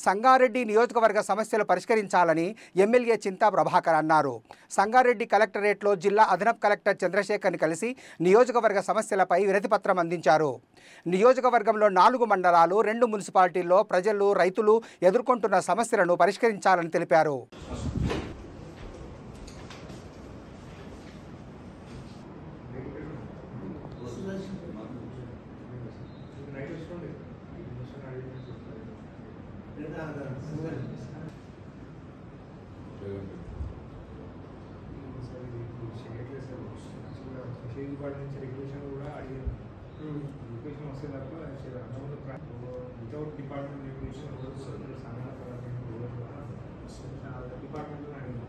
సంగారెడ్డి నియోజకవర్గ సమస్యలు పరిష్కరించాలని ఎమ్మెల్యే చింతా ప్రభాకర్ అన్నారు. సంగారెడ్డి కలెక్టరేట్లో జిల్లా అదనపు కలెక్టర్ చంద్రశేఖర్ని కలిసి నియోజకవర్గ సమస్యలపై వినతిపత్రం అందించారు. నియోజకవర్గంలో 4 మండలాలు 2 మున్సిపాలిటీల్లో ప్రజలు రైతులు ఎదుర్కొంటున్న సమస్యలను పరిష్కరించాలని తెలిపారు. నుంచి రెగ్యులేషన్ కూడా అడిగాను. రెగ్యులేషన్ వస్తే తప్ప వితౌట్ డిపార్ట్మెంట్ రెగ్యులేషన్ డిపార్ట్మెంట్లో అడిగాను.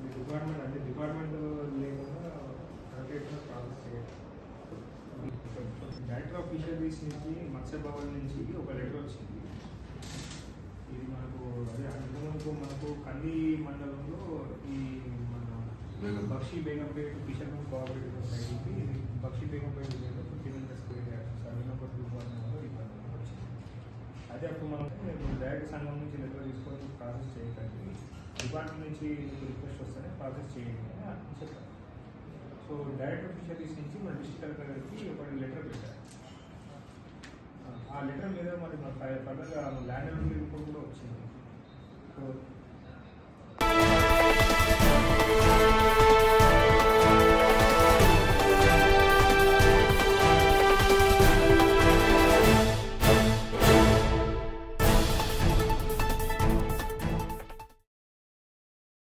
మీ డిపార్ట్మెంట్ అంటే డిపార్ట్మెంట్ లేకుండా కరెక్ట్గా ప్రాసెస్ చేయాలి. డైరెక్టర్ ఆఫ్ ఫిషరీస్ నుంచి మత్స్య భవన్ నుంచి ఒక లెటర్ వచ్చింది. ఇది మనకు అదే మనకు కంది మండలంలో ఈ మన బక్షి బేగంపేట ఫిషర్మెన్ కోఆపరేటివ్ సొసైటీకి బక్షి బేగంపేట అదే అప్పుడు మనం డైరెక్ట్ సంఘం నుంచి లెటర్ తీసుకొని ప్రాసెస్ చేయకండి, డిపార్ట్మెంట్ నుంచి మీకు రిక్వెస్ట్ వస్తేనే ప్రాసెస్ చేయండి అని చెప్పారు. సో డైరెక్టర్ ఫిషరీస్ నుంచి మన డిస్ట్రిక్ట్ కలెక్టర్ గారికి ఒక లెటర్ పెట్టారు. ఆ లెటర్ మీద మరి ఫర్దర్గా ల్యాండ్ రిపోర్ట్ కూడా వచ్చింది. సో